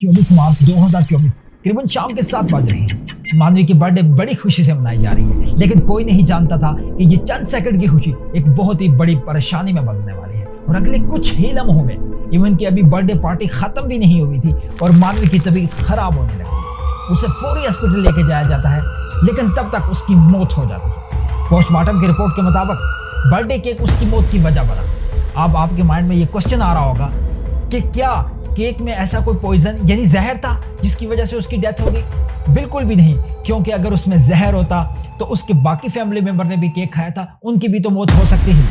24 मार्च 2024 करीबन शाम के 7 बज रहे हैं। मानवी की बर्थडे बड़ी खुशी से मनाई जा रही है, लेकिन कोई नहीं जानता था कि ये चंद सेकंड की खुशी एक बहुत ही बड़ी परेशानी में बदलने वाली है। और अगले कुछ ही लम्हों में इवन की अभी बर्थडे पार्टी खत्म भी नहीं हुई थी और मानवी की तबीयत खराब होने लगी। उसे फौरी हॉस्पिटल लेके जाया जाता है, लेकिन तब तक उसकी मौत हो जाती है। पोस्टमार्टम की रिपोर्ट के मुताबिक बर्थडे केक उसकी मौत की वजह बना। अब आपके माइंड में ये क्वेश्चन आ रहा होगा कि क्या केक में ऐसा कोई पॉइजन यानी जहर था जिसकी वजह से उसकी डेथ हो गई? बिल्कुल भी नहीं, क्योंकि अगर उसमें जहर होता तो उसके बाकी फैमिली मेंबर ने भी केक खाया था, उनकी भी तो मौत हो सकती है।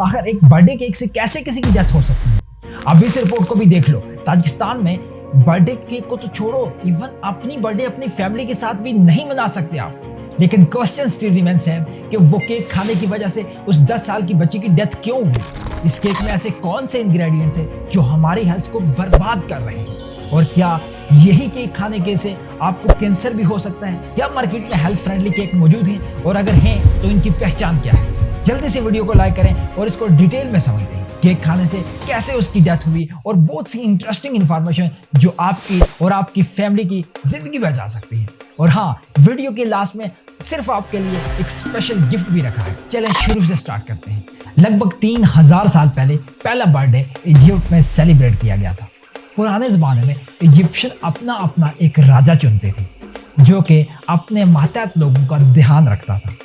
आखिर एक बर्थडे केक से कैसे किसी की डेथ हो सकती है? अब इस रिपोर्ट को भी देख लो। ताजिकिस्तान में बर्थडे केक को तो छोड़ो, इवन अपनी बर्थडे अपनी फैमिली के साथ भी नहीं मना सकते आप। लेकिन क्वेश्चन स्टिल रिमेंस है कि वो केक खाने की वजह से उस 10 साल की बच्ची की डेथ क्यों हुई? इस केक में ऐसे कौन से इंग्रेडिएंट्स हैं जो हमारी हेल्थ को बर्बाद कर रहे हैं? और क्या यही केक खाने के से आपको कैंसर भी हो सकता है? क्या मार्केट में हेल्थ फ्रेंडली केक मौजूद हैं, और अगर हैं तो इनकी पहचान क्या है? जल्दी से वीडियो को लाइक करें और इसको डिटेल में समझते हैं। केक खाने से कैसे उसकी डेथ हुई और बहुत सी इंटरेस्टिंग इन्फॉर्मेशन जो आपकी और आपकी फैमिली की जिंदगी बचा सकती है। और हाँ, वीडियो के लास्ट में सिर्फ आपके लिए एक स्पेशल गिफ्ट भी रखा है। चलें शुरू से स्टार्ट करते हैं। लगभग 3000 साल पहले पहला बर्थडे इजिप्ट में सेलिब्रेट किया गया था। पुराने जमाने में इजिप्शियन अपना अपना एक राजा चुनते थे जो कि अपने मातहत लोगों का ध्यान रखता था।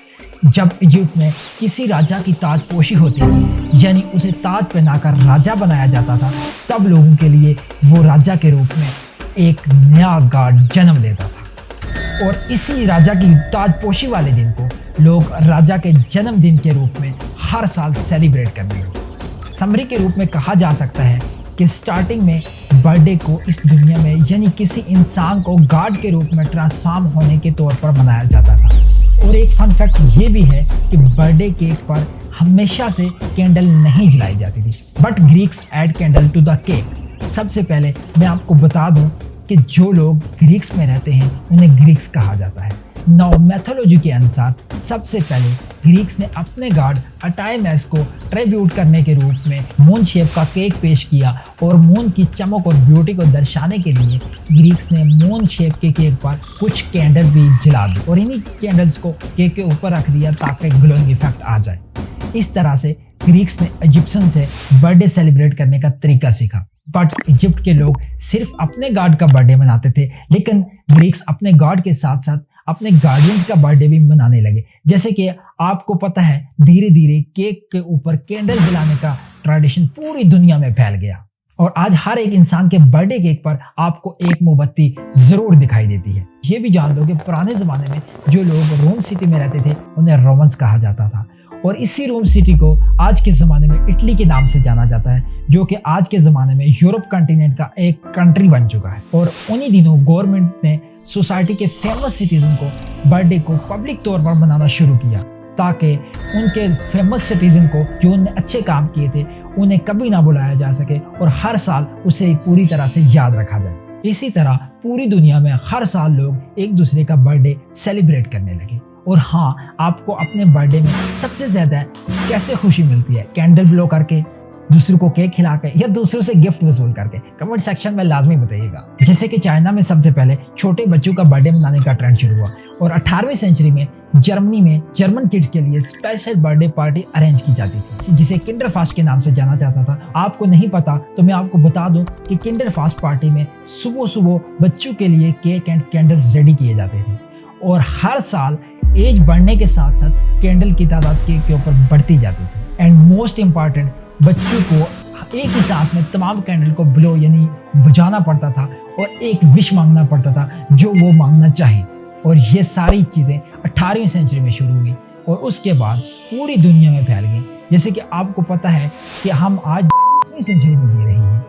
जब इजिप्ट में किसी राजा की ताजपोशी होती थी, यानी उसे ताज पहनाकर राजा बनाया जाता था, तब लोगों के लिए वो राजा के रूप में एक नया गॉड जन्म लेता था। और इसी राजा की ताजपोशी वाले दिन को लोग राजा के जन्मदिन के रूप में हर साल सेलिब्रेट करते हैं। समरी के रूप में कहा जा सकता है कि स्टार्टिंग में बर्थडे को इस दुनिया में यानी किसी इंसान को गॉड के रूप में ट्रांसफॉर्म होने के तौर पर मनाया जाता था। और एक फन फैक्ट ये भी है कि बर्थडे केक पर हमेशा से कैंडल नहीं जलाई जाती थी, but Greeks add candle to the cake. सबसे पहले मैं आपको बता दूं कि जो लोग ग्रीक्स में रहते हैं उन्हें ग्रीक्स कहा जाता है। नौ मैथोलॉजी के अनुसार सबसे पहले ग्रीक्स ने अपने गॉड अटाइमस को ट्रिब्यूट करने के रूप में मून शेप का केक पेश किया, और मून की चमक और ब्यूटी को दर्शाने के लिए ग्रीक्स ने मून शेप के केक पर कुछ कैंडल भी जला दी और इन्हीं कैंडल्स को केक के ऊपर रख दिया ताकि ग्लोइंग इफेक्ट आ जाए। इस तरह से ग्रीक्स ने इजिप्शियन से बर्थडे सेलिब्रेट करने का तरीका सीखा। बट इजिप्ट के लोग सिर्फ अपने गॉड का बर्थडे मनाते थे, लेकिन ग्रीक्स अपने गॉड के साथ साथ अपने गार्डियंस का बर्थडे भी मनाने लगे। जैसे कि आपको पता है, धीरे धीरे केक के ऊपर कैंडल जलाने का ट्रेडिशन पूरी दुनिया में फैल गया, और आज हर एक इंसान के बर्थडे केक पर आपको एक मोमबत्ती जरूर दिखाई देती है। ये भी जान लो कि पुराने जमाने में जो लोग रोम सिटी में रहते थे उन्हें रोमन्स कहा जाता था, और इसी रोम सिटी को आज के ज़माने में इटली के नाम से जाना जाता है, जो कि आज के ज़माने में यूरोप कंटिनेंट का एक कंट्री बन चुका है। और उन्हीं दिनों गवर्नमेंट ने सोसाइटी के फेमस सिटीजन को बर्थडे को पब्लिक तौर पर मनाना शुरू किया, ताकि उनके फेमस सिटीजन को जो उन्होंने अच्छे काम किए थे उन्हें कभी ना बुलाया जा सके और हर साल उसे पूरी तरह से याद रखा जाए। इसी तरह पूरी दुनिया में हर साल लोग एक दूसरे का बर्थडे सेलिब्रेट करने लगे। और हाँ, आपको अपने बर्थडे में सबसे ज्यादा कैसे खुशी मिलती है? कैंडल ब्लो करके, दूसरों को केक खिला के, या दूसरों से गिफ्ट वसूल करके? कमेंट सेक्शन में लाजमी बताइएगा। जैसे कि चाइना में सबसे पहले छोटे बच्चों का बर्थडे मनाने का ट्रेंड शुरू हुआ, और 18वीं सेंचुरी में जर्मनी में जर्मन किड्स के लिए स्पेशल बर्थडे पार्टी अरेंज की जाती थी, जिसे किंडरफास्ट के नाम से जाना जाता था। आपको नहीं पता तो मैं आपको बता दूं कि किंडरफास्ट पार्टी में सुबह सुबह बच्चों के लिए केक एंड कैंडल्स रेडी किए जाते थे, और हर साल एज बढ़ने के साथ साथ कैंडल की तादाद केक के ऊपर बढ़ती जाती थी। एंड मोस्ट इम्पॉर्टेंट, बच्चों को एक ही सांस में तमाम कैंडल को ब्लो यानी बुझाना पड़ता था, और एक विश मांगना पड़ता था जो वो मांगना चाहे। और ये सारी चीज़ें 18वीं सेंचुरी में शुरू हुई और उसके बाद पूरी दुनिया में फैल गई। जैसे कि आपको पता है कि हम आज 20वीं सेंचुरी में जी रहे हैं,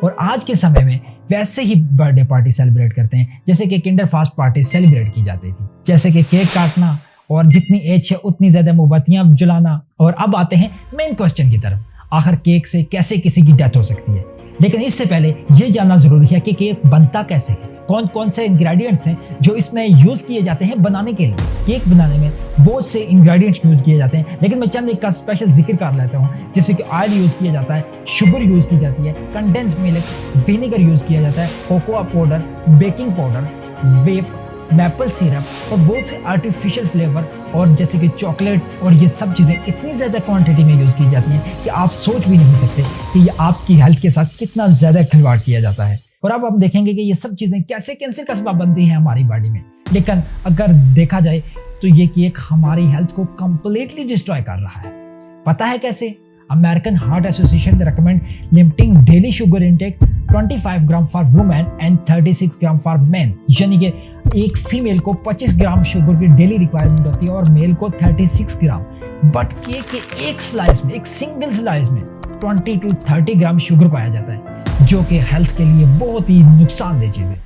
और आज के समय में वैसे ही बर्थडे पार्टी सेलिब्रेट करते हैं जैसे कि किंडरफास्ट पार्टी सेलिब्रेट की जाती थी, जैसे कि केक काटना और जितनी एज है उतनी ज्यादा मोमबत्तियां जलाना। और अब आते हैं मेन क्वेश्चन की तरफ, आखिर केक से कैसे किसी की डेथ हो सकती है? लेकिन इससे पहले ये जानना जरूरी है कि केक बनता कैसे है, कौन कौन से इंग्रेडिएंट्स हैं जो इसमें यूज किए जाते हैं बनाने के लिए। केक बनाने में बहुत से इंग्रेडिएंट्स यूज किए जाते हैं, लेकिन मैं चंद एक का स्पेशल जिक्र कर लेता हूँ, जैसे कि ऑयल यूज किया जाता है, शुगर यूज की जाती है, कंडेंस मिल्क, विनेगर यूज किया जाता है, कोकोआ पाउडर, बेकिंग पाउडर, वेप, मैपल सिरप और बहुत से आर्टिफिशियल फ्लेवर और जैसे कि चॉकलेट। और ये सब चीज़ें इतनी ज़्यादा क्वांटिटी में यूज़ की जाती हैं कि आप सोच भी नहीं सकते कि ये आपकी हेल्थ के साथ कितना ज़्यादा खिलवाड़ किया जाता है। और अब हम देखेंगे कि ये सब चीज़ें कैसे कैंसर का सबब बनती हैं हमारी बॉडी में। लेकिन अगर देखा जाए तो ये केक हमारी हेल्थ को कंप्लीटली डिस्ट्रॉय कर रहा है। पता है कैसे? American heart association recommend limiting daily sugar intake 25 gram for women and 36 gram for main. यानी कि एक फीमेल को 25 ग्राम शुगर की डेली रिक्वायरमेंट होती है और मेल को 36 ग्राम। बट केक के एक स्लाइस में, एक सिंगल स्लाइस में 20 to 30 ग्राम शुगर पाया जाता है, जो कि हेल्थ के लिए बहुत ही नुकसानदेह चीज है,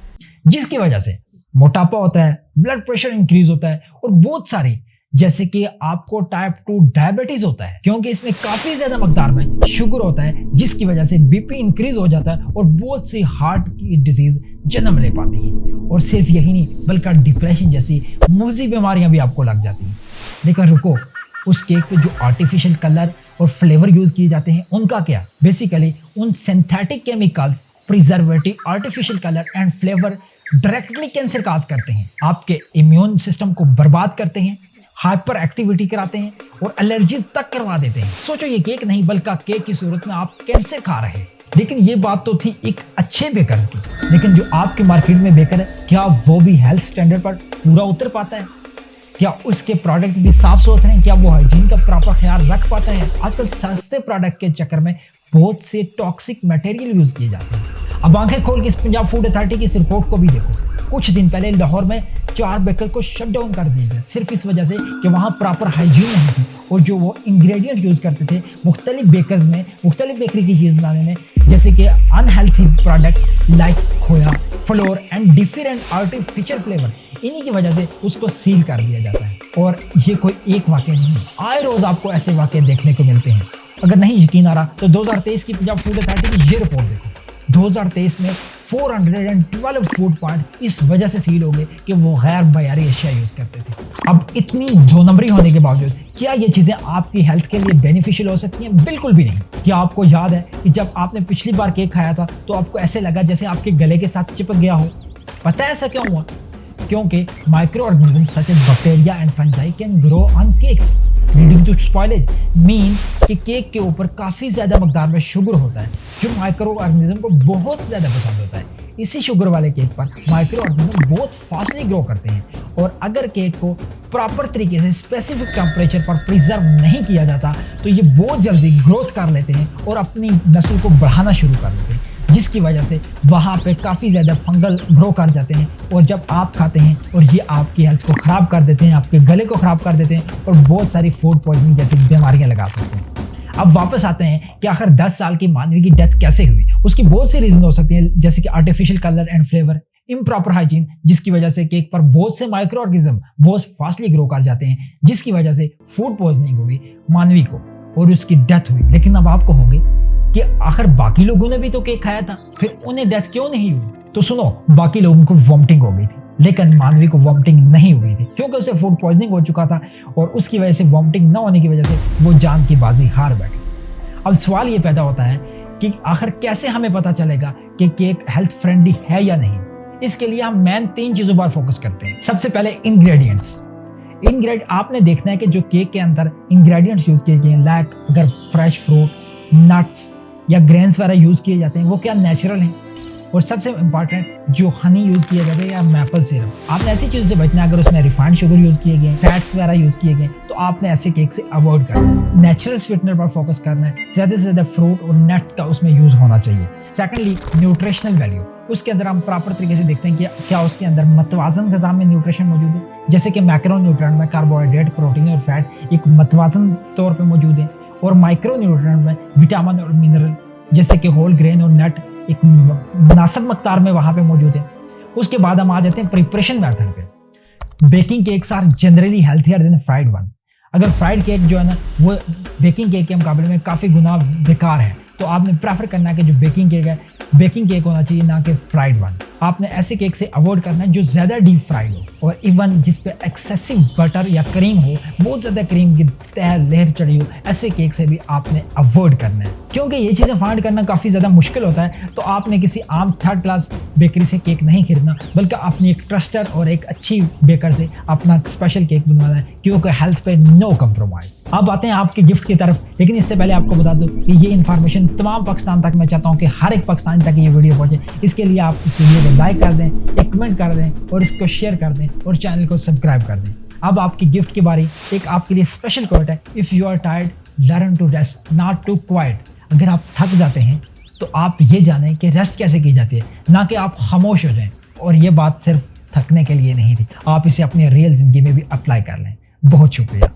जिसकी वजह से मोटापा होता है, ब्लड प्रेशर इंक्रीज होता है और बहुत सारी जैसे कि आपको टाइप 2 डायबिटीज होता है, क्योंकि इसमें काफी ज्यादा मकदार में शुगर होता है, जिसकी वजह से बीपी इंक्रीज हो जाता है और बहुत सी हार्ट की डिजीज जन्म ले पाती है। और सिर्फ यही नहीं बल्कि डिप्रेशन जैसी मुझी बीमारियां भी आपको लग जाती हैं। लेकिन रुको, उस केक पे जो आर्टिफिशियल कलर और फ्लेवर यूज किए जाते हैं उनका क्या? बेसिकली उन synthetic chemicals, preservative, artificial colour and flavour directly cancer काज करते हैं, आपके इम्यून सिस्टम को बर्बाद करते हैं, हाइपर एक्टिविटी कराते हैं और एलर्जीज तक करवा देते हैं। सोचो ये केक नहीं बल्कि केक की सूरत में आप कैंसर खा रहे हैं। लेकिन ये बात तो थी एक अच्छे बेकर की, लेकिन जो आपके मार्केट में बेकर है, क्या वो भी हेल्थ स्टैंडर्ड पर पूरा उतर पाता है? क्या उसके प्रोडक्ट भी साफ सुथरे हैं? क्या वो हाइजीन का प्रॉपर ख्याल रख पाता है? आजकल सस्ते प्रोडक्ट के चक्कर में बहुत से टॉक्सिक मटेरियल यूज किए जाते हैं। अब आंखें खोल के इस पंजाब फूड अथॉरिटी की इस रिपोर्ट को भी देखो। कुछ दिन पहले लाहौर में 4 बेकर को शट डाउन कर दिया गया, सिर्फ इस वजह से कि वहाँ प्रॉपर हाइजीन नहीं थी और जो वो इंग्रेडिएंट यूज करते थे मुख्तलिफ बेकर्स में, मुख्तलिफ बेकरी की चीज़ बनाने में, जैसे कि अनहेल्थी प्रोडक्ट लाइक खोया, floor and different artificial flavour, इन्हीं की वजह से उसको सील कर दिया जाता है। और ये कोई एक वाक़या नहीं है, आए रोज़ आपको ऐसे वाक़े देखने को मिलते हैं। अगर नहीं यकीन आ रहा तो 2023 की पंजाब फूड अथॉरिटी की ये रिपोर्ट देखो। 2023 में 412 फूड पॉइंट इस वजह से सील हो गए कि वो गैर बायारी अशिया यूज करते थे। अब इतनी 2 नंबरी होने के बावजूद क्या ये चीजें आपकी हेल्थ के लिए बेनिफिशियल हो सकती हैं? बिल्कुल भी नहीं। क्या आपको याद है कि जब आपने पिछली बार केक खाया था तो आपको ऐसे लगा जैसे आपके गले के साथ चिपक गया हो? पता है ऐसा क्यों हुआ? क्योंकि microorganism such as bacteria and fungi can grow on cakes leading to spoilage. Mean कि केक के ऊपर काफ़ी ज़्यादा मकदार में शुगर होता है जो माइक्रो ऑर्गेनिज्म को बहुत ज़्यादा पसंद होता है। इसी शुगर वाले केक पर माइक्रो ऑर्गेनिज्म बहुत फास्टली ग्रो करते हैं और अगर केक को प्रॉपर तरीके से स्पेसिफिक टेम्परेचर पर प्रिजर्व नहीं किया जाता तो ये बहुत जल्दी ग्रोथ कर लेते हैं और अपनी नस्ल को बढ़ाना शुरू कर देते हैं, जिसकी वजह से वहाँ पे काफ़ी ज़्यादा फंगल ग्रो कर जाते हैं और जब आप खाते हैं और ये आपकी हेल्थ को ख़राब कर देते हैं, आपके गले को ख़राब कर देते हैं और बहुत सारी फूड पॉइजनिंग जैसी बीमारियाँ लगा सकते हैं। अब वापस आते हैं कि आखिर 10 साल की मानवी की डेथ कैसे हुई। उसकी बहुत सी रीज़न हो सकती हैं, जैसे कि artificial colour and flavour, improper hygiene, जिसकी वजह से केक पर बहुत से माइक्रो ऑर्गेनिज्म बहुत फास्टली ग्रो कर जाते हैं, जिसकी वजह से फूड पॉइजनिंग हुई मानवी को और उसकी डेथ हुई। लेकिन अब आप कहोगे कि आखिर बाकी लोगों ने भी तो केक खाया था, फिर उन्हें डेथ क्यों नहीं हुई? तो सुनो, बाकी लोगों को वॉमिटिंग हो गई थी लेकिन मानवी को वॉमिटिंग नहीं हुई थी, क्योंकि उसे फूड पॉइजनिंग हो चुका था और उसकी वजह से वॉमिटिंग न होने की वजह से वो जान की बाजी हार बैठी। अब सवाल ये पैदा होता है कि आखिर कैसे हमें पता चलेगा कि केक हेल्थ फ्रेंडली है या नहीं? इसके लिए हम मेन 3 चीजों पर फोकस करते हैं। सबसे पहले इंग्रेडिएंट्स। आपने देखना है कि जो केक के अंदर इंग्रेडिएंट्स यूज किए गए हैं, लाइक अगर फ्रेश फ्रूट, नट्स या ग्रेन्स वगैरह यूज किए जाते हैं, वो क्या नेचुरल हैं? और सबसे इंपॉर्टेंट, जो हनी यूज किया जाता है या मैपल सिरप, आपने ऐसी चीज़ों से बचना है। अगर उसमें रिफाइंड शुगर यूज किए गए, फैट्स वगैरह यूज किए गए, तो आपने ऐसे केक से अवॉइड करना है। नेचुरल स्वीटनर पर फोकस करना है, ज़्यादा से ज़्यादा फ्रूट और नट्स का उसमें यूज होना चाहिए। Secondly, nutritional value. उसके अंदर हम प्रॉपर तरीके से देखते हैं कि क्या उसके अंदर मतवाजन ग़िज़ा में न्यूट्रिशन मौजूद है, जैसे कि मैक्रो न्यूट्रिएंट में कार्बोहाइड्रेट, प्रोटीन और फैट एक मतवाजन तौर पर मौजूद है, और माइक्रो न्यूट्रिएंट में विटामिन और मिनरल जैसे कि होल ग्रेन और नट एक मुनासिब मकदार में वहाँ पे मौजूद है। उसके बाद हम आ जाते हैं प्रिपरेशन मेथड पे। Baking cakes are generally healthier than fried one. अगर फ्राइड केक जो है ना वो बेकिंग केक के मुकाबले में काफ़ी गुना बेकार है, तो आपने प्रेफर करना है कि जो बेकिंग केक है, बेकिंग केक होना चाहिए, ना कि फ्राइड वन। आपने ऐसे केक से अवॉइड करना है जो ज़्यादा डीप फ्राइड हो और इवन जिस पे एक्सेसिव बटर या क्रीम हो, बहुत ज़्यादा क्रीम की तह लेयर चढ़ी हो, ऐसे केक से भी आपने अवॉइड करना है, क्योंकि ये चीज़ें फाइंड करना काफ़ी ज़्यादा मुश्किल होता है। तो आपने किसी आम थर्ड क्लास बेकरी से केक नहीं खरीदना, बल्कि आपने एक ट्रस्टेड और एक अच्छी बेकर से अपना स्पेशल केक बनवाना है, क्योंकि हेल्थ पे नो कम्प्रोमाइज़। अब आते हैं आपके गिफ्ट की तरफ, लेकिन इससे पहले आपको बता दूं कि ये इन्फॉर्मेशन तमाम पाकिस्तान तक मैं चाहता हूँ कि हर एक पाकिस्तान तक ये वीडियो पहुंचे। इसके लिए आप इस वीडियो को लाइक कर दें, एक कमेंट कर दें और इसको शेयर कर दें और चैनल को सब्सक्राइब कर दें। अब आपकी गिफ्ट की बारी। एक आपके लिए स्पेशल कोट है, if you are tired learn to rest not to quit. अगर आप थक जाते हैं तो आप ये जानें कि रेस्ट कैसे की जाती है, ना कि आप खामोश हो जाएं। और ये बात सिर्फ थकने के लिए नहीं थी, आप इसे अपनी रियल ज़िंदगी में भी अप्लाई कर लें। बहुत शुक्रिया।